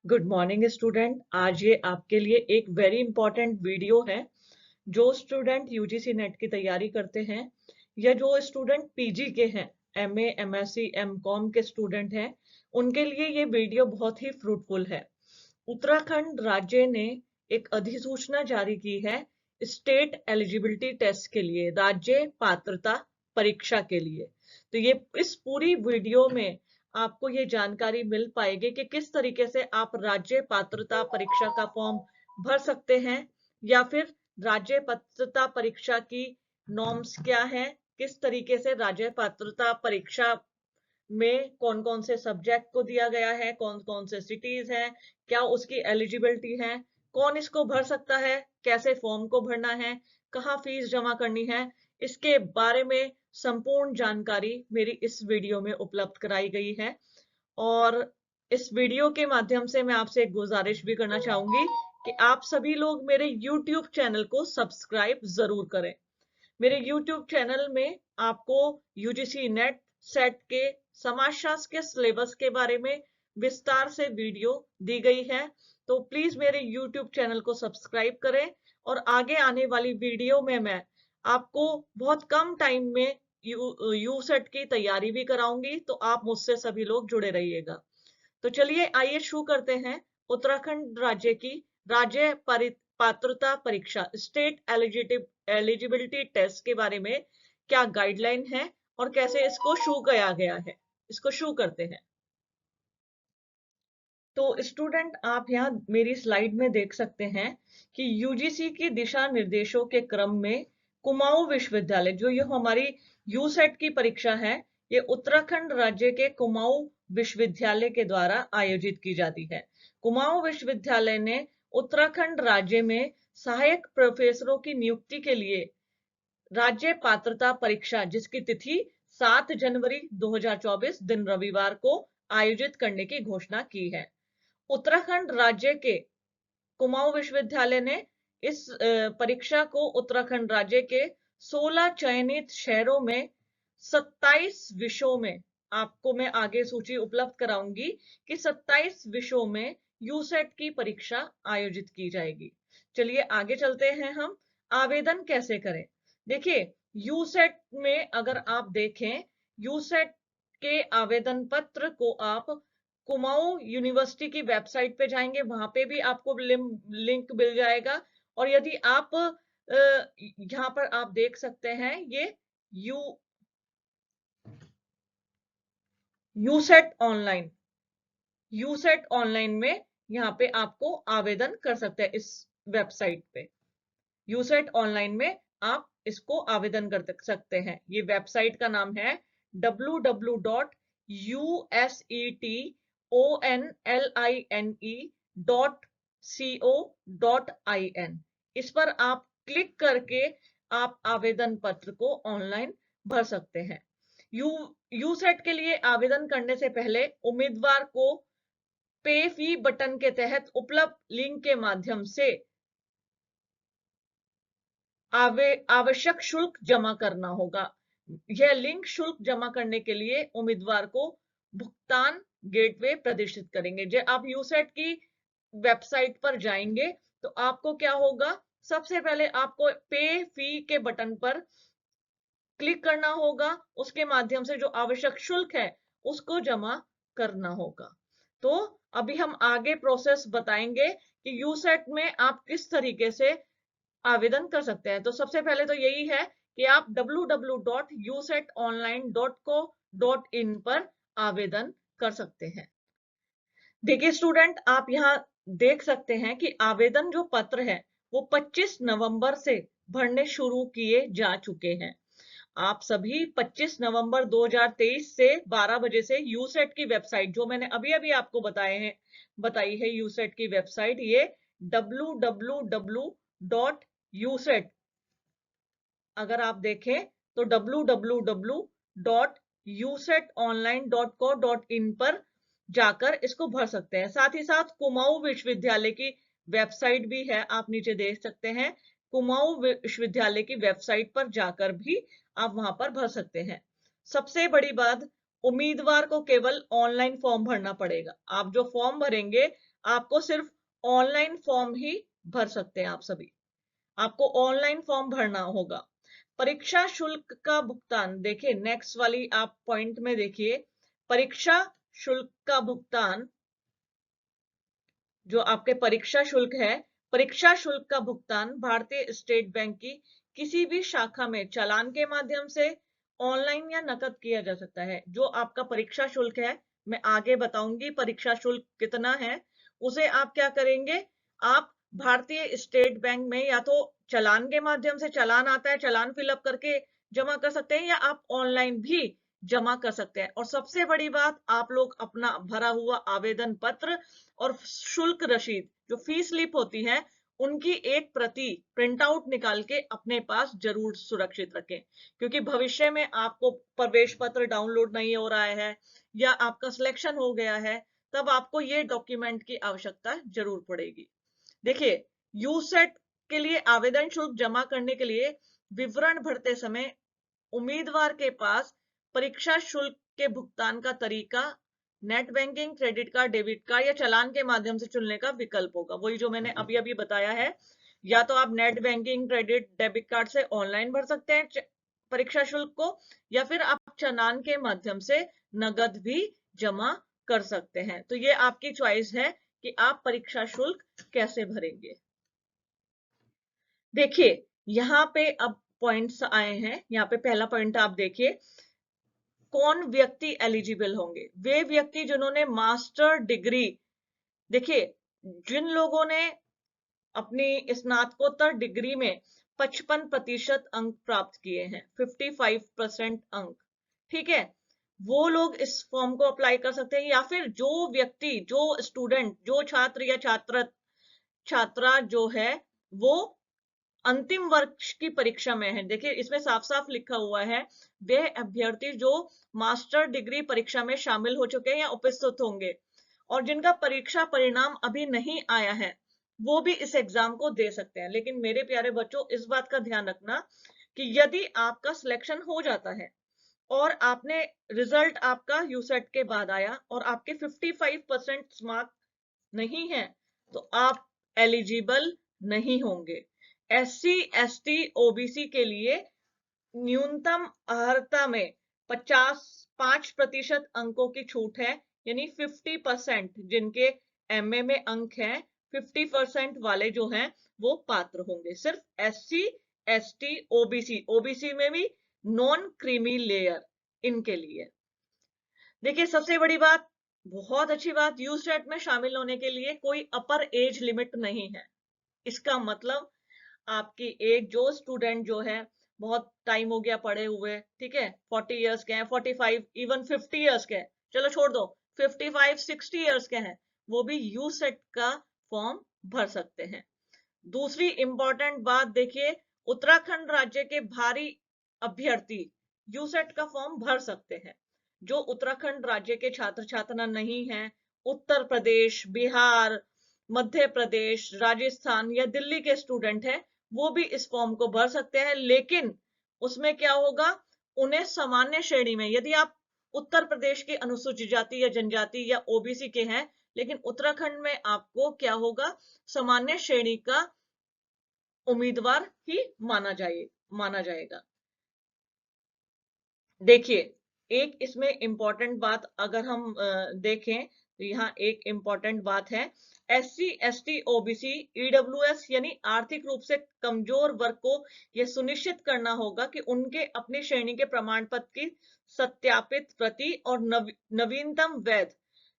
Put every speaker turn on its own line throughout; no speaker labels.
Good morning student. आज ये आपके लिए एक वेरी इंपॉर्टेंट वीडियो है। जो स्टूडेंट यूजीसी नेट की तैयारी करते हैं या जो स्टूडेंट पीजी के हैं, एमए, एमएससी, एमकॉम के स्टूडेंट हैं, उनके लिए ये वीडियो बहुत ही फ्रूटफुल है। उत्तराखंड राज्य ने एक अधिसूचना जारी की है स्टेट एलिजिबिलिटी टेस्ट के लिए, राज्य पात्रता परीक्षा के लिए। तो ये इस पूरी वीडियो में आपको ये जानकारी मिल पाएगी कि किस तरीके से आप राज्य पात्रता परीक्षा का फॉर्म भर सकते हैं, या फिर राज्य पात्रता परीक्षा की नॉर्म्स क्या है, किस तरीके से राज्य पात्रता परीक्षा में कौन कौन से सब्जेक्ट को दिया गया है, कौन कौन से सिटीज हैं, क्या उसकी एलिजिबिलिटी है, कौन इसको भर सकता है, कैसे फॉर्म को भरना है, कहाँ फीस जमा करनी है, इसके बारे में संपूर्ण जानकारी मेरी इस वीडियो में उपलब्ध कराई गई है। और इस वीडियो के माध्यम से मैं आपसे एक गुजारिश भी करना चाहूंगी कि आप सभी लोग मेरे YouTube चैनल को सब्सक्राइब जरूर करें। मेरे YouTube चैनल में आपको यूजीसी नेट सेट के समाजशास्त्र के सिलेबस के बारे में विस्तार से वीडियो दी गई है। तो प्लीज मेरे YouTube चैनल को सब्सक्राइब करें, और आगे आने वाली वीडियो में मैं आपको बहुत कम टाइम में यू सेट की तैयारी भी कराऊंगी, तो आप मुझसे सभी लोग जुड़े रहिएगा। तो चलिए आइए शुरू करते हैं उत्तराखंड राज्य की राज्य पात्रता परीक्षा स्टेट एलिजिबिलिटी टेस्ट के बारे में क्या गाइडलाइन है और कैसे इसको शुरू किया गया है। इसको शुरू करते हैं। तो स्टूडेंट, आप यहाँ मेरी स्लाइड में देख सकते हैं कि यूजीसी की दिशा निर्देशों के क्रम में कुमाऊं विश्वविद्यालय, जो ये हमारी यूसेट की परीक्षा है, ये उत्तराखंड राज्य के कुमाऊं विश्वविद्यालय के द्वारा आयोजित की जाती है। कुमाऊं विश्वविद्यालय ने उत्तराखंड राज्य में सहायक प्रोफेसरों की नियुक्ति के लिए राज्य पात्रता परीक्षा, जिसकी तिथि 7 जनवरी 2024 दिन रविवार को आयोजित करने की घोषणा की है। उत्तराखंड राज्य के कुमाऊं विश्वविद्यालय ने इस परीक्षा को उत्तराखंड राज्य के 16 चयनित शहरों में 27 विषयों में, आपको मैं आगे सूची उपलब्ध कराऊंगी कि 27 विषयों में यूसेट की परीक्षा आयोजित की जाएगी। चलिए आगे चलते हैं। हम आवेदन कैसे करें। देखिए, यूसेट में अगर आप देखें, यूसेट के आवेदन पत्र को आप कुमाऊं यूनिवर्सिटी की वेबसाइट पे जाएंगे, वहां पे भी आपको लिंक मिल जाएगा। और यदि आप यहाँ पर आप देख सकते हैं, ये यूसेट ऑनलाइन में यहाँ पे आपको आवेदन कर सकते हैं। इस वेबसाइट पे यूसेट ऑनलाइन में आप इसको आवेदन कर सकते हैं। ये वेबसाइट का नाम है www.usetonline.co.in। इस पर आप क्लिक करके आप आवेदन पत्र को ऑनलाइन भर सकते हैं। यूसेट के लिए आवेदन करने से पहले उम्मीदवार को पे फी बटन के तहत उपलब्ध लिंक के माध्यम से आवश्यक शुल्क जमा करना होगा। यह लिंक शुल्क जमा करने के लिए उम्मीदवार को भुगतान गेटवे प्रदर्शित करेंगे। जब आप यूसेट की वेबसाइट पर जाएंगे तो आपको क्या होगा, सबसे पहले आपको पे फी के बटन पर क्लिक करना होगा। उसके माध्यम से जो आवश्यक शुल्क है उसको जमा करना होगा। तो अभी हम आगे प्रोसेस बताएंगे कि यूसेट में आप किस तरीके से आवेदन कर सकते हैं। तो सबसे पहले तो यही है कि आप www.usetonline.co.in पर आवेदन कर सकते हैं। देखिए स्टूडेंट, आप यहाँ देख सकते हैं कि आवेदन जो पत्र है वो 25 नवंबर से भरने शुरू किए जा चुके हैं। आप सभी 25 नवंबर 2023 से 12 बजे से यूसेट की वेबसाइट, जो मैंने अभी अभी आपको बताई है यूसेट की वेबसाइट, ये www.uset, अगर आप देखें तो www.usetonline.co.in पर जाकर इसको भर सकते हैं। साथ ही साथ कुमाऊं विश्वविद्यालय की वेबसाइट भी है, आप नीचे देख सकते हैं। कुमाऊं विश्वविद्यालय की वेबसाइट पर जाकर भी आप वहां पर भर सकते हैं। सबसे बड़ी बात, उम्मीदवार को केवल ऑनलाइन फॉर्म भरना पड़ेगा। आप जो फॉर्म भरेंगे, आपको सिर्फ ऑनलाइन फॉर्म ही भर सकते हैं आप सभी। आपको ऑनलाइन फॉर्म भरना होगा। परीक्षा शुल्क का भुगतान, देखिए नेक्स्ट वाली आप पॉइंट में देखिए, परीक्षा शुल्क का भुगतान, जो आपके परीक्षा शुल्क है, परीक्षा शुल्क का भुगतान भारतीय स्टेट बैंक की किसी भी शाखा में चालान के माध्यम से, ऑनलाइन या नकद किया जा सकता है। जो आपका परीक्षा शुल्क है, मैं आगे बताऊंगी परीक्षा शुल्क कितना है, उसे आप क्या करेंगे, आप भारतीय स्टेट बैंक में या तो चालान के माध्यम से, चालान आता है, चालान फिलअप करके जमा कर सकते हैं, या आप ऑनलाइन भी जमा कर सकते हैं। और सबसे बड़ी बात, आप लोग अपना भरा हुआ आवेदन पत्र और शुल्क रशीद, जो फीस स्लिप होती है, उनकी एक प्रति प्रिंट आउट निकाल के अपने पास जरूर सुरक्षित रखें। क्योंकि भविष्य में आपको प्रवेश पत्र डाउनलोड नहीं हो रहा है या आपका सिलेक्शन हो गया है, तब आपको ये डॉक्यूमेंट की आवश्यकता जरूर पड़ेगी। देखिए, यूसेट के लिए आवेदन शुल्क जमा करने के लिए विवरण भरते समय उम्मीदवार के पास परीक्षा शुल्क के भुगतान का तरीका net banking, credit card, debit card या चालान के माध्यम से चुनने का विकल्प होगा। वही जो मैंने अभी अभी बताया है, या तो आप net banking, credit, debit card से ऑनलाइन भर सकते हैं परीक्षा शुल्क को, या फिर आप चालान के माध्यम से नगद भी जमा कर सकते हैं। तो ये आपकी चॉइस है कि आप परीक्षा शुल्क कैसे भरेंगे। देखिए, यहाँ पे अब पॉइंट्स आए हैं। यहाँ पे पहला पॉइंट आप देखिए, कौन व्यक्ति एलिजिबल होंगे, वे व्यक्ति जिन्होंने मास्टर डिग्री, देखिए जिन लोगों ने अपनी स्नातकोत्तर डिग्री में 55% अंक प्राप्त किए हैं, 55% अंक, ठीक है, वो लोग इस फॉर्म को अप्लाई कर सकते हैं। या फिर जो व्यक्ति, जो स्टूडेंट, जो छात्र या छात्रा जो है, वो अंतिम वर्ष की परीक्षा में है, देखिए इसमें साफ साफ लिखा हुआ है, वे अभ्यर्थी जो मास्टर डिग्री परीक्षा में शामिल हो चुके हैं या उपस्थित होंगे, और जिनका परीक्षा परिणाम अभी नहीं आया है, वो भी इस एग्जाम को दे सकते हैं। लेकिन मेरे प्यारे बच्चों, इस बात का ध्यान रखना कि यदि आपका सिलेक्शन हो जाता है और आपने रिजल्ट आपका यूसेट के बाद आया और आपके 55% मार्क नहीं है, तो आप एलिजिबल नहीं होंगे। SC, ST, OBC के लिए न्यूनतम अर्हता में 5% अंकों की छूट है, यानी 50% जिनके MA में अंक हैं, 50% वाले जो हैं वो पात्र होंगे। सिर्फ SC, ST, OBC में भी नॉन क्रीमी लेयर, इनके लिए। देखिए, सबसे बड़ी बात, बहुत अच्छी बात, यूसेट में शामिल होने के लिए कोई अपर एज लिमिट नहीं है। इसका मतलब आपकी एज, जो स्टूडेंट जो है बहुत टाइम हो गया पढ़े हुए, ठीक है, 40 इयर्स के हैं, 45, इवन 50 इयर्स के हैं, चलो छोड़ दो, 55, 60 इयर्स के हैं, वो भी यूसेट का फॉर्म भर सकते हैं। दूसरी इंपॉर्टेंट बात देखिए, उत्तराखंड राज्य के भारी अभ्यर्थी यूसेट का फॉर्म भर सकते हैं। जो उत्तराखंड राज्य के छात्र छात्रा नहीं हैं, उत्तर प्रदेश, बिहार, मध्य प्रदेश, राजस्थान या दिल्ली के स्टूडेंट हैं, वो भी इस फॉर्म को भर सकते हैं। लेकिन उसमें क्या होगा, उन्हें सामान्य श्रेणी में, यदि आप उत्तर प्रदेश की अनुसूचित जाति या जनजाति या OBC के हैं, लेकिन उत्तराखंड में आपको क्या होगा, सामान्य श्रेणी का उम्मीदवार ही माना जाएगा। देखिए, एक इसमें इंपॉर्टेंट बात अगर हम देखें, तो यहाँ एक इंपॉर्टेंट बात है, SC, ST, OBC, EWS यानी आर्थिक रूप से कमजोर वर्ग को यह सुनिश्चित करना होगा कि उनके अपनी श्रेणी के प्रमाण पत्र की सत्यापित प्रति और नवीनतम वैध,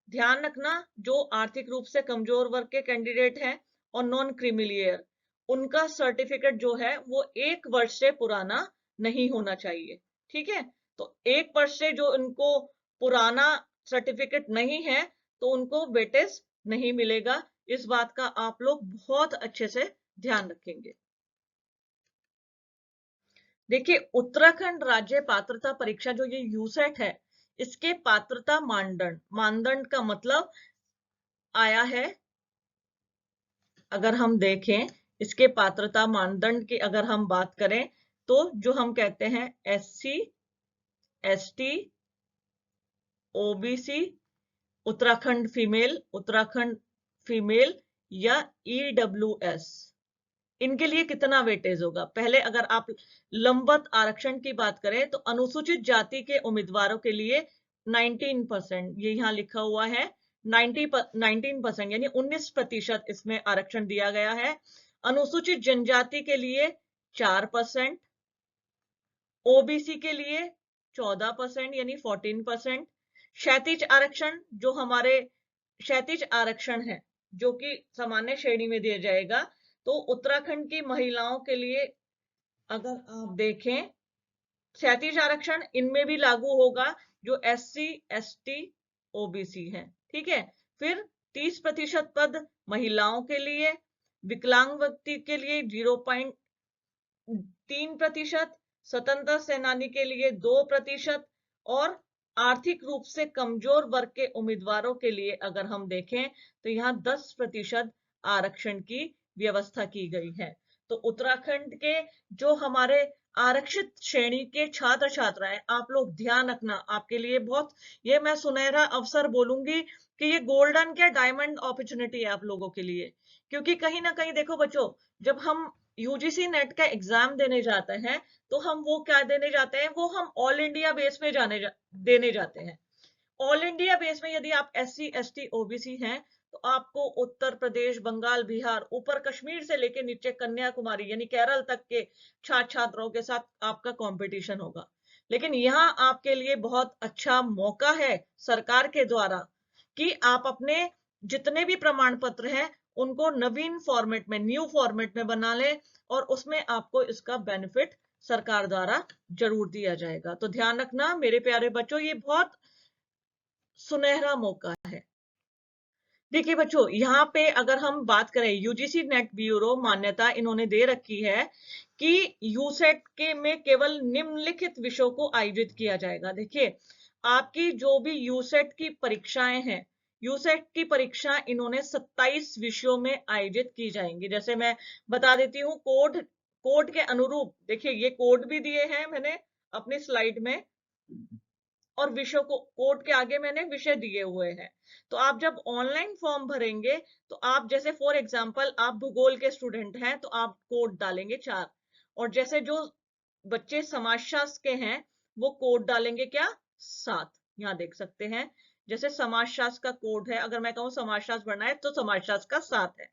ध्यान रखना, जो आर्थिक रूप से कमजोर वर्ग के कैंडिडेट हैं और नॉन क्रीमिलियर, उनका सर्टिफिकेट जो है वो 1 वर्ष से पुराना नहीं होना चाहिए, ठीक है। तो 1 वर्ष से जो इनको पुराना सर्टिफिकेट नहीं है, तो उनको वेटेज नहीं मिलेगा। इस बात का आप लोग बहुत अच्छे से ध्यान रखेंगे। देखिए, उत्तराखंड राज्य पात्रता परीक्षा, जो ये यूसेट है, इसके पात्रता मानदंड का मतलब आया है, अगर हम देखें इसके पात्रता मानदंड की अगर हम बात करें, तो जो हम कहते हैं SC, ST, OBC, Uttarakhand female या ईडब्ल्यूएस, इनके लिए कितना वेटेज होगा? पहले अगर आप लंबत आरक्षण की बात करें तो अनुसूचित जाति के उम्मीदवारों के लिए 19%, ये यहाँ लिखा हुआ है 19% यानी 19% इसमें आरक्षण दिया गया है। अनुसूचित जनजाति के लिए 4%, ओबीसी के लिए 14% यानी 14%, क्षैतिज आरक्षण जो हमारे क्षैतिज आरक्षण है जो कि सामान्य श्रेणी में दिया जाएगा, तो उत्तराखंड की महिलाओं के लिए अगर आप देखें क्षैतिज आरक्षण इनमें भी लागू होगा जो SC ST OBC है, ठीक है। फिर 30% पद महिलाओं के लिए, विकलांग व्यक्ति के लिए 0.3%, स्वतंत्रता सेनानी के लिए 2% और आर्थिक रूप से कमजोर वर्ग के उम्मीदवारों के लिए अगर हम देखें तो यहाँ 10% आरक्षण की व्यवस्था की गई है। तो उत्तराखंड के जो हमारे आरक्षित श्रेणी के छात्र छात्राएं, आप लोग ध्यान रखना, आपके लिए बहुत, ये मैं सुनहरा अवसर बोलूंगी कि ये गोल्डन क्या डायमंड अपॉर्चुनिटी है आप लोगों के लिए। क्योंकि कहीं ना कहीं देखो बच्चों, जब हम यूजीसी नेट का एग्जाम देने जाते हैं तो हम वो क्या देने जाते हैं, वो हम ऑल इंडिया बेस में देने जाते हैं। ऑल इंडिया बेस में यदि आप SC ST OBC हैं तो आपको उत्तर प्रदेश, बंगाल, बिहार, ऊपर कश्मीर से लेके नीचे कन्याकुमारी यानी केरल तक के छात्र छात्राओं के साथ आपका कंपटीशन होगा। लेकिन यहाँ आपके लिए बहुत अच्छा मौका है सरकार के द्वारा कि आप अपने जितने भी प्रमाण पत्र हैं उनको नवीन फॉर्मेट में, न्यू फॉर्मेट में बना लें और उसमें आपको इसका बेनिफिट सरकार द्वारा जरूर दिया जाएगा। तो ध्यान रखना मेरे प्यारे बच्चों, ये बहुत सुनहरा मौका है। देखिए बच्चों, यहाँ पे अगर हम बात करें यूजीसी नेट ब्यूरो मान्यता इन्होंने दे रखी है कि यूसेट के में केवल निम्नलिखित विषयों को आयोजित किया जाएगा। देखिए आपकी जो भी यूसेट की परीक्षाएं हैं, यूसेट की परीक्षा इन्होंने 27 विषयों में आयोजित की जाएंगी। जैसे मैं बता देती हूँ, कोड के अनुरूप, देखिए ये कोड भी दिए हैं मैंने अपनी स्लाइड में और विषयों को कोड के आगे मैंने विषय दिए हुए हैं। तो आप जब ऑनलाइन फॉर्म भरेंगे तो आप जैसे फॉर एग्जांपल आप भूगोल के स्टूडेंट हैं तो आप कोड डालेंगे 4, और जैसे जो बच्चे समाजशास्त्र के हैं वो कोड डालेंगे क्या, 7। यहाँ देख सकते हैं जैसे समाजशास्त्र का कोड है, अगर मैं कहूँ समाजशास्त्र भरना है तो समाजशास्त्र का 7 है।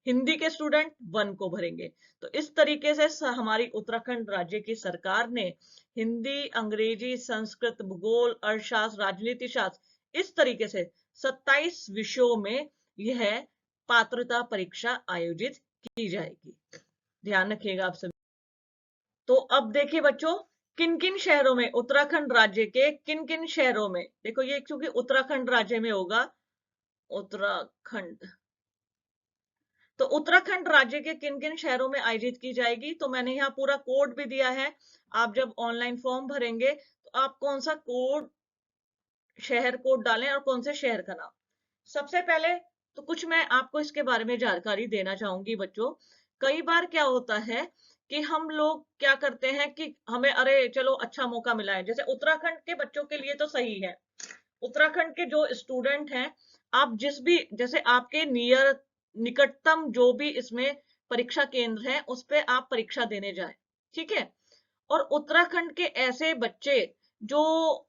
हिंदी के स्टूडेंट 1 को भरेंगे। तो इस तरीके से हमारी उत्तराखंड राज्य की सरकार ने हिंदी, अंग्रेजी, संस्कृत, भूगोल, अर्थशास्त्र, राजनीति शास्त्र, इस तरीके से 27 विषयों में यह पात्रता परीक्षा आयोजित की जाएगी। ध्यान रखिएगा आप सभी। तो अब देखिए बच्चों, किन किन शहरों में, उत्तराखंड राज्य के किन किन शहरों में, देखो ये क्योंकि उत्तराखंड राज्य में होगा, उत्तराखंड, तो उत्तराखंड राज्य के किन किन शहरों में आयोजित की जाएगी, तो मैंने यहाँ पूरा कोड भी दिया है। आप जब ऑनलाइन फॉर्म भरेंगे तो आप कौन सा कोड, शहर कोड डालें और कौन से शहर का नाम। सबसे पहले तो कुछ मैं आपको इसके बारे में जानकारी देना चाहूंगी बच्चों। कई बार क्या होता है कि हम लोग क्या करते हैं कि हमें अरे चलो अच्छा मौका मिला है, जैसे उत्तराखंड के बच्चों के लिए तो सही है, उत्तराखंड के जो स्टूडेंट हैं, आप जिस भी, जैसे आपके निकटतम जो भी इसमें परीक्षा केंद्र है उस पे आप परीक्षा देने जाए, ठीक है। और उत्तराखंड के ऐसे बच्चे जो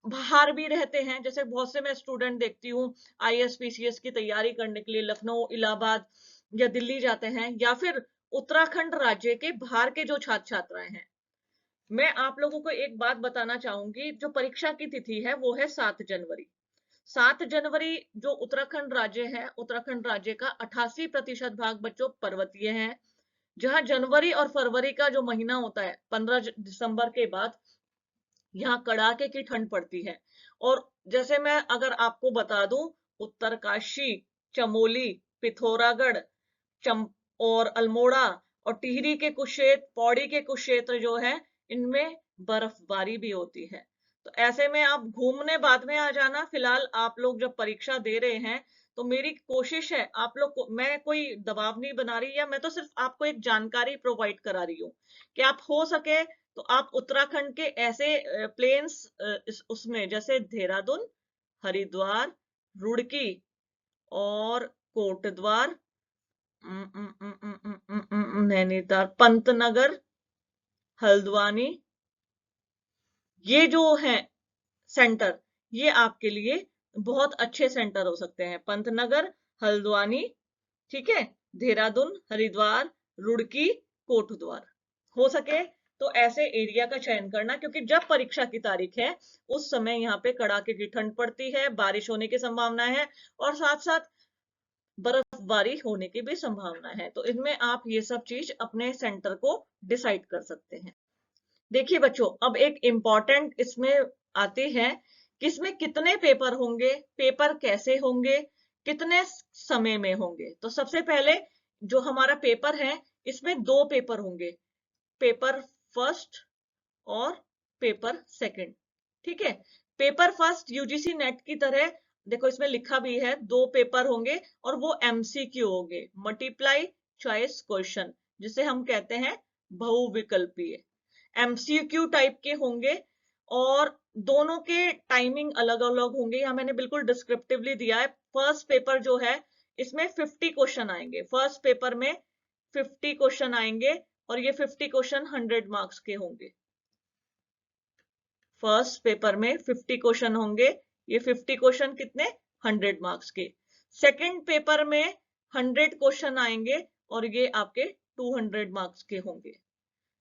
बाहर भी रहते हैं, जैसे बहुत से मैं स्टूडेंट देखती हूँ IAS PCS की तैयारी करने के लिए लखनऊ, इलाहाबाद या दिल्ली जाते हैं, या फिर उत्तराखंड राज्य के बाहर के जो छात्र छात्राएं हैं, मैं आप लोगों को एक बात बताना चाहूंगी, जो परीक्षा की तिथि है वो है 7 जनवरी। 7 जनवरी जो उत्तराखंड राज्य है, उत्तराखंड राज्य का 88% भाग बच्चों पर्वतीय है, जहां जनवरी और फरवरी का जो महीना होता है 15 दिसंबर के बाद, यहाँ कड़ाके की ठंड पड़ती है। और जैसे मैं अगर आपको बता दूं, उत्तरकाशी, चमोली, पिथौरागढ़, चम और अल्मोड़ा और टिहरी के कुछ क्षेत्र, पौड़ी के कुछ क्षेत्र जो है, इनमें बर्फबारी भी होती है। तो ऐसे में आप घूमने बाद में आ जाना, फिलहाल आप लोग जब परीक्षा दे रहे हैं तो मेरी कोशिश है आप लोग को, मैं कोई दबाव नहीं बना रही, या मैं तो सिर्फ आपको एक जानकारी प्रोवाइड करा रही हूँ कि आप हो सके तो आप उत्तराखंड के ऐसे प्लेन्स उसमें जैसे देहरादून, हरिद्वार, रुड़की और कोटद्वार, नैनीताल, पंतनगर, हल्द्वानी, ये जो है सेंटर, ये आपके लिए बहुत अच्छे सेंटर हो सकते हैं। पंतनगर, हल्द्वानी, ठीक है, देहरादून, हरिद्वार, रुड़की, कोटद्वार। हो सके तो ऐसे एरिया का चयन करना, क्योंकि जब परीक्षा की तारीख है उस समय यहाँ पे कड़ाके की ठंड पड़ती है, बारिश होने की संभावना है और साथ साथ बर्फबारी होने की भी संभावना है। तो इनमें आप ये सब चीज अपने सेंटर को डिसाइड कर सकते हैं। देखिए बच्चों, अब एक इम्पॉर्टेंट इसमें आती है कि इसमें कितने पेपर होंगे, पेपर कैसे होंगे, कितने समय में होंगे। तो सबसे पहले जो हमारा पेपर है, इसमें दो पेपर होंगे, पेपर फर्स्ट और पेपर सेकंड। ठीक है, पेपर फर्स्ट यूजीसी नेट की तरह, देखो इसमें लिखा भी है, दो पेपर होंगे और वो एमसीक्यू होंगे, मल्टीप्लाई चॉइस क्वेश्चन, जिसे हम कहते हैं बहुविकल्पीय, एमसीक्यू टाइप के होंगे। और दोनों के टाइमिंग अलग अलग होंगे, यहाँ मैंने बिल्कुल डिस्क्रिप्टिवली दिया है। फर्स्ट पेपर जो है इसमें 50 क्वेश्चन आएंगे, फर्स्ट पेपर में 50 क्वेश्चन आएंगे और ये 50 क्वेश्चन 100 मार्क्स के होंगे। फर्स्ट पेपर में 50 क्वेश्चन होंगे, ये 50 क्वेश्चन कितने, 100 मार्क्स के। सेकंड पेपर में 100 क्वेश्चन आएंगे और ये आपके 200 मार्क्स के होंगे।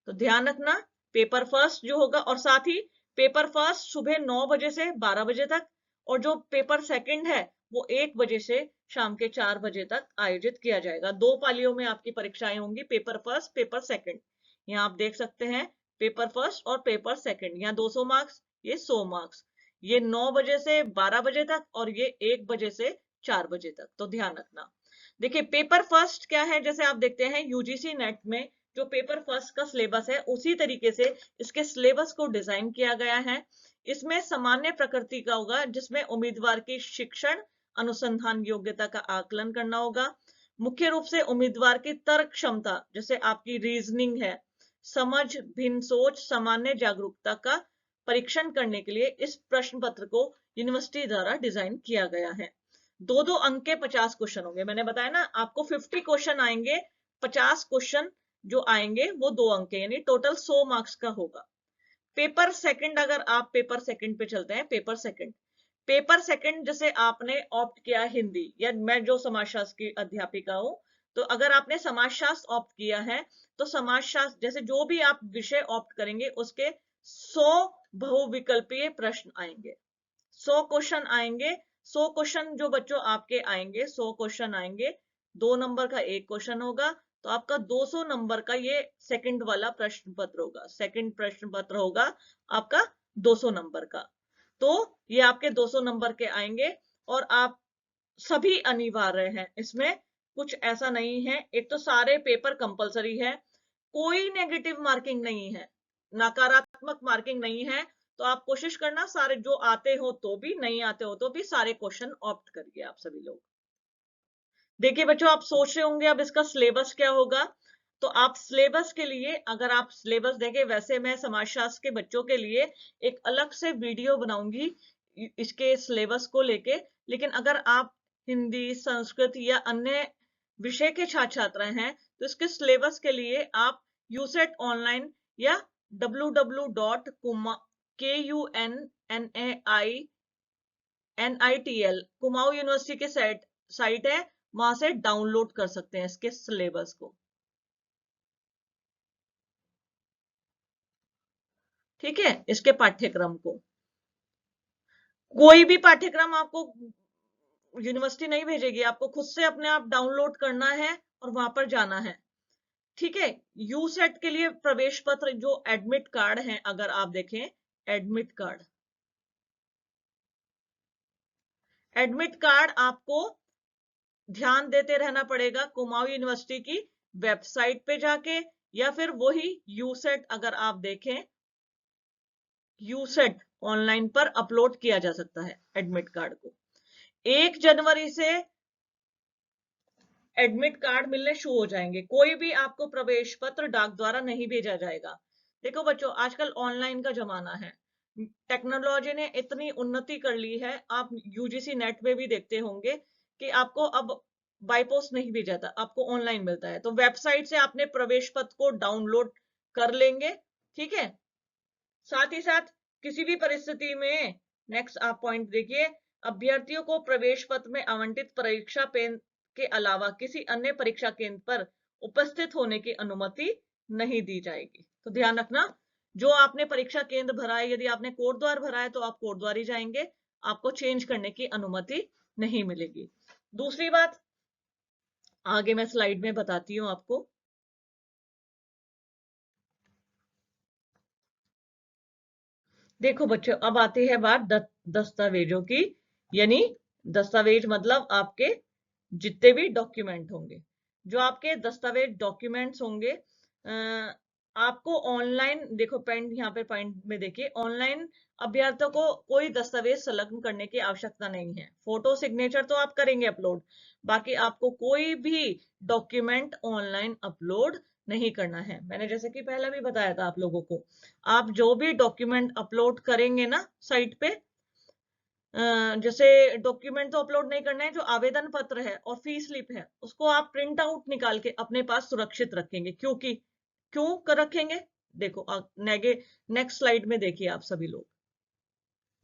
तो ध्यान रखना, पेपर फर्स्ट जो होगा, और साथ ही पेपर फर्स्ट सुबह 9 बजे से 12 बजे तक, और जो पेपर सेकंड है वो 1 बजे से शाम के 4 बजे तक आयोजित किया जाएगा। दो पालियों में आपकी परीक्षाएं होंगी, पेपर फर्स्ट, पेपर सेकंड। यहाँ आप देख सकते हैं पेपर फर्स्ट और पेपर सेकंड, यहाँ 200 मार्क्स, ये 100 मार्क्स, ये 9 बजे से 12 बजे तक और ये 1 बजे से 4 बजे तक। तो ध्यान रखना। देखिए पेपर फर्स्ट क्या है, जैसे आप देखते हैं यूजीसी नेट में जो पेपर फर्स्ट का सिलेबस है, उसी तरीके से इसके सिलेबस को डिजाइन किया गया है। इसमें सामान्य प्रकृति का होगा, जिसमें उम्मीदवार की शिक्षण अनुसंधान योग्यता का आकलन करना होगा। मुख्य रूप से उम्मीदवार की तर्क क्षमता, जैसे आपकी रीजनिंग है, समझ, भिन्न सोच, सामान्य जागरूकता का परीक्षण करने के लिए इस प्रश्न पत्र को यूनिवर्सिटी द्वारा डिजाइन किया गया है। दो दो अंक के 50 क्वेश्चन होंगे, मैंने बताया ना आपको 50 क्वेश्चन आएंगे, 50 क्वेश्चन जो आएंगे वो 2 अंक के, यानी टोटल 100 मार्क्स का होगा। पेपर सेकंड, अगर आप पेपर सेकंड पे चलते हैं, पेपर सेकंड, पेपर सेकंड जैसे आपने ऑप्ट किया हिंदी, या मैं जो समाजशास्त्र की अध्यापिका हूं, तो अगर आपने समाजशास्त्र ऑप्ट किया है तो समाजशास्त्र जैसे जो भी आप विषय ऑप्ट करेंगे उसके 100 बहुविकल्पीय प्रश्न आएंगे, 100 क्वेश्चन आएंगे। 100 क्वेश्चन जो बच्चों आपके आएंगे, 100 क्वेश्चन आएंगे, 2 नंबर का एक क्वेश्चन होगा, तो आपका 200 नंबर का ये सेकंड वाला प्रश्न पत्र होगा, सेकंड प्रश्न पत्र होगा आपका 200 नंबर का। तो ये आपके 200 नंबर के आएंगे और आप सभी अनिवार्य हैं, इसमें कुछ ऐसा नहीं है। एक तो सारे पेपर कंपलसरी है, कोई नेगेटिव मार्किंग नहीं है, नकारात्मक मार्किंग नहीं है। तो आप कोशिश करना सारे जो आते हो तो भी, नहीं आते हो तो भी, सारे क्वेश्चन ऑप्ट करिए आप सभी लोग। देखिए बच्चों, आप सोच रहे होंगे अब इसका सिलेबस क्या होगा। तो आप सिलेबस के लिए, अगर आप सिलेबस देखें, वैसे मैं समाजशास्त्र के बच्चों के लिए एक अलग से वीडियो बनाऊंगी इसके सिलेबस को लेके, लेकिन अगर आप हिंदी, संस्कृत या अन्य विषय के छात्र छात्रा हैं तो इसके सिलेबस के लिए आप यूसेट ऑनलाइन या www.kunnainitl कुमाऊं यूनिवर्सिटी के साइट है, वहां से डाउनलोड कर सकते हैं इसके सिलेबस को। ठीक है, इसके पाठ्यक्रम को, कोई भी पाठ्यक्रम आपको यूनिवर्सिटी नहीं भेजेगी, आपको खुद से अपने आप डाउनलोड करना है और वहां पर जाना है। ठीक है, यूसेट के लिए प्रवेश पत्र जो एडमिट कार्ड है, अगर आप देखें एडमिट कार्ड, एडमिट कार्ड आपको ध्यान देते रहना पड़ेगा कुमाऊं यूनिवर्सिटी की वेबसाइट पे जाके, या फिर वही यूसेट, अगर आप देखें यूसेट ऑनलाइन पर अपलोड किया जा सकता है एडमिट कार्ड को। 1 जनवरी से एडमिट कार्ड मिलने शुरू हो जाएंगे। कोई भी आपको प्रवेश पत्र डाक द्वारा नहीं भेजा जाएगा। देखो बच्चों, आजकल ऑनलाइन का जमाना है, टेक्नोलॉजी ने इतनी उन्नति कर ली है। आप यूजीसी नेट पे भी देखते होंगे कि आपको अब बाय पोस्ट नहीं भेजा जाता, आपको ऑनलाइन मिलता है। तो वेबसाइट से आपने प्रवेश पत्र को डाउनलोड कर लेंगे, ठीक है। साथ ही साथ किसी भी परिस्थिति में, नेक्स्ट आप पॉइंट देखिए, अभ्यर्थियों को प्रवेश पत्र में आवंटित परीक्षा पेन के अलावा किसी अन्य परीक्षा केंद्र पर उपस्थित होने की अनुमति नहीं दी जाएगी। तो ध्यान रखना, जो आपने परीक्षा केंद्र भरा है, यदि आपने कोट द्वार भरा है तो आप कोट द्वार ही जाएंगे, आपको चेंज करने की अनुमति नहीं मिलेगी। दूसरी बात आगे मैं स्लाइड में बताती हूं आपको। देखो बच्चों, अब आती है बात दस्तावेजों की, यानी दस्तावेज मतलब आपके जितने भी डॉक्यूमेंट होंगे, जो आपके दस्तावेज डॉक्यूमेंट्स होंगे, आपको ऑनलाइन, देखो पॉइंट यहाँ पे पॉइंट में देखिए, ऑनलाइन अभ्यर्थियों को कोई दस्तावेज संलग्न करने की आवश्यकता नहीं है। फोटो सिग्नेचर तो आप करेंगे अपलोड, बाकी आपको कोई भी डॉक्यूमेंट ऑनलाइन अपलोड नहीं करना है। मैंने जैसे कि पहले भी बताया था आप लोगों को, आप जो भी डॉक्यूमेंट अपलोड करेंगे ना साइट पे, जैसे डॉक्यूमेंट तो अपलोड नहीं करना है, जो आवेदन पत्र है और फीस स्लिप है उसको आप प्रिंट आउट निकाल के अपने पास सुरक्षित रखेंगे। क्योंकि क्यों कर रखेंगे, देखो नेक्स्ट स्लाइड में देखिए आप सभी लोग,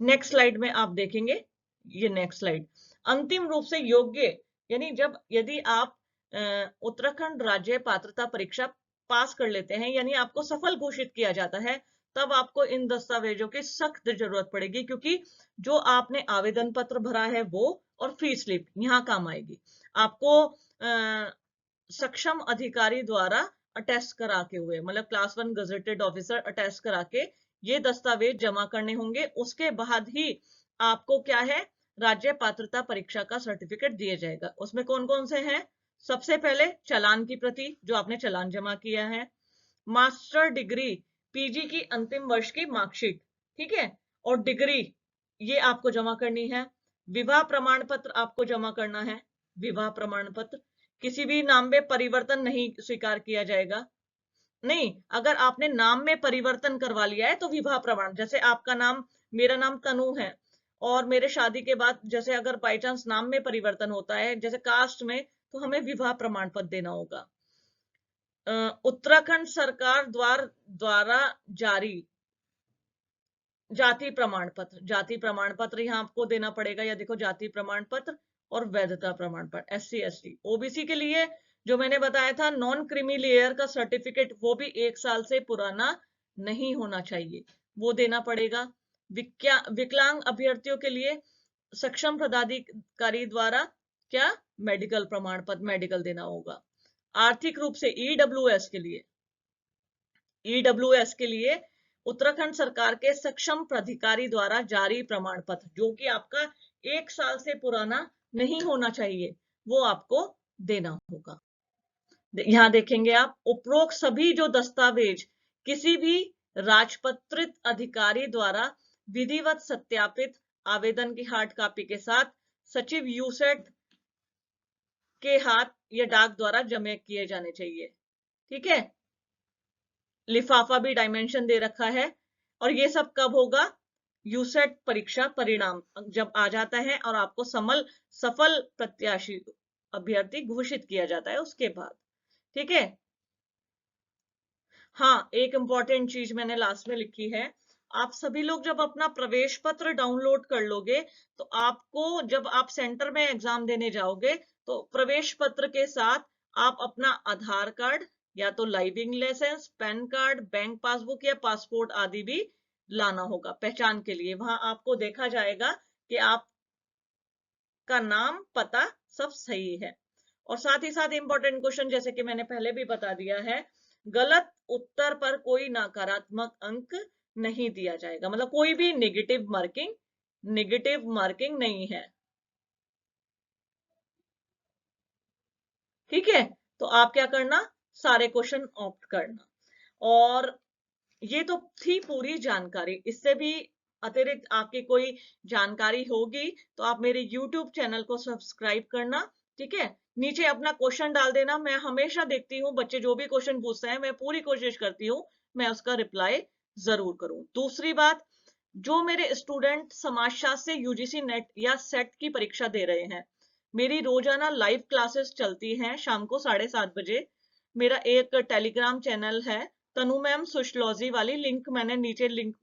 नेक्स्ट स्लाइड में आप देखेंगे, ये नेक्स्ट स्लाइड, अंतिम रूप से योग्य, यानी जब यदि आप उत्तराखंड राज्य पात्रता परीक्षा पास कर लेते हैं, यानी आपको सफल घोषित किया जाता है, तब आपको इन दस्तावेजों की सख्त जरूरत पड़ेगी, क्योंकि जो आपने आवेदन पत्र भरा है वो और फीस स्लिप यहाँ काम आएगी। आपको सक्षम अधिकारी द्वारा अटेस्ट करा के हुए, मतलब क्लास 1 गजेटेड ऑफिसर अटेस्ट करा के ये दस्तावेज जमा करने होंगे। उसके बाद ही आपको क्या है, राज्य पात्रता परीक्षा का सर्टिफिकेट दिया जाएगा। उसमें कौन कौन से हैं, सबसे पहले चालान की प्रति, जो आपने चालान जमा किया है, मास्टर डिग्री, पीजी की अंतिम वर्ष की मार्कशीट, ठीक है, और डिग्री ये आपको जमा करनी है। विवाह प्रमाण पत्र आपको जमा करना है, विवाह प्रमाण पत्र, किसी भी नाम में परिवर्तन नहीं स्वीकार किया जाएगा। नहीं, अगर आपने नाम में परिवर्तन करवा लिया है तो विवाह प्रमाण, जैसे आपका नाम, मेरा नाम तनु है, और मेरे शादी के बाद जैसे अगर बाई चांस नाम में परिवर्तन होता है, जैसे कास्ट में, तो हमें विवाह प्रमाण पत्र देना होगा। उत्तराखंड सरकार द्वारा जारी जाति प्रमाण पत्र, जाति प्रमाण पत्र यहाँ आपको देना पड़ेगा, या देखो जाति प्रमाण पत्र और वैधता प्रमाण पत्र, SC ST OBC के लिए जो मैंने बताया था नॉन क्रीमी लेयर का सर्टिफिकेट, वो भी 1 साल से पुराना नहीं होना चाहिए, वो देना पड़ेगा। विकलांग अभ्यर्थियों के लिए सक्षम पदाधिकारी द्वारा क्या, मेडिकल प्रमाण पत्र, मेडिकल देना होगा। आर्थिक रूप से EWS के लिए उत्तराखंड सरकार के सक्षम प्राधिकारी द्वारा जारी प्रमाण पत्र, जो कि आपका 1 साल से पुराना नहीं होना चाहिए, वो आपको देना होगा। यहां देखेंगे आप, उपरोक्त सभी जो दस्तावेज किसी भी राजपत्रित अधिकारी द्वारा विधिवत सत्यापित आवेदन की हार्ड कॉपी के साथ सचिव यूसेट के हाथ या डाक द्वारा जमा किए जाने चाहिए, ठीक है। लिफाफा भी डायमेंशन दे रखा है। और ये सब कब होगा, यूसेट परीक्षा परिणाम जब आ जाता है और आपको सफल प्रत्याशी अभ्यर्थी घोषित किया जाता है उसके बाद, ठीक है। हाँ, एक इंपॉर्टेंट चीज मैंने लास्ट में लिखी है, आप सभी लोग जब अपना प्रवेश पत्र डाउनलोड कर लोगे, तो आपको जब आप सेंटर में एग्जाम देने जाओगे, तो प्रवेश पत्र के साथ आप अपना आधार कार्ड, या तो living licence, PAN card, bank passbook या पासपोर्ट आदि भी लाना होगा पहचान के लिए। वहां आपको देखा जाएगा कि आपका नाम पता सब सही है। और साथ ही साथ इंपॉर्टेंट क्वेश्चन, जैसे कि मैंने पहले भी बता दिया है, गलत उत्तर पर कोई नकारात्मक अंक नहीं दिया जाएगा, मतलब कोई भी नेगेटिव मार्किंग नहीं है, ठीक है। तो आप क्या करना, सारे क्वेश्चन ऑप्ट करना। और ये तो थी पूरी जानकारी, इससे भी अतिरिक्त आपकी कोई जानकारी होगी तो आप मेरे YouTube चैनल को सब्सक्राइब करना ठीक है, नीचे अपना क्वेश्चन डाल देना। मैं हमेशा देखती हूँ बच्चे जो भी क्वेश्चन पूछते हैं, मैं पूरी कोशिश करती हूँ मैं उसका रिप्लाई जरूर करूँ। दूसरी बात, जो मेरे स्टूडेंट समाजशास्त्र से यूजीसी नेट या सेट की परीक्षा दे रहे हैं, मेरी रोजाना लाइव क्लासेस चलती हैं शाम को 7:30 बजे। मेरा एक टेलीग्राम चैनल है, तनु मैम सोशलॉजी वाली, लिंक मैंने नीचे लिंक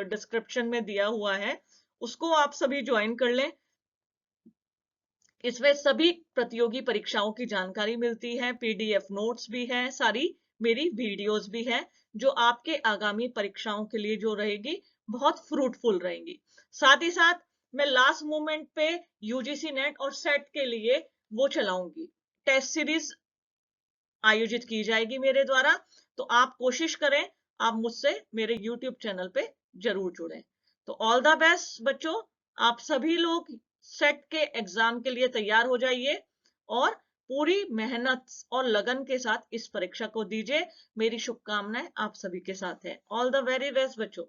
डिस्क्रिप्शन में दिया हुआ है, उसको आप सभी ज्वाइन कर लें। इसमें सभी प्रतियोगी परीक्षाओं की जानकारी मिलती है, पीडीएफ नोट्स भी है, सारी मेरी वीडियोस भी है, जो आपके आगामी परीक्षाओं के लिए जो रहेगी बहुत फ्रूटफुल रहेंगी। साथ ही साथ मैं लास्ट मोमेंट पे यूजीसी नेट और सेट के लिए वो चलाऊंगी, टेस्ट सीरीज आयोजित की जाएगी मेरे द्वारा। तो आप कोशिश करें, आप मुझसे मेरे यूट्यूब चैनल पे जरूर जुड़ें। तो ऑल द बेस्ट बच्चों, आप सभी लोग सेट के एग्जाम के लिए तैयार हो जाइए और पूरी मेहनत और लगन के साथ इस परीक्षा को दीजिए। मेरी शुभकामनाएं आप सभी के साथ है। ऑल द वेरी बेस्ट बच्चों।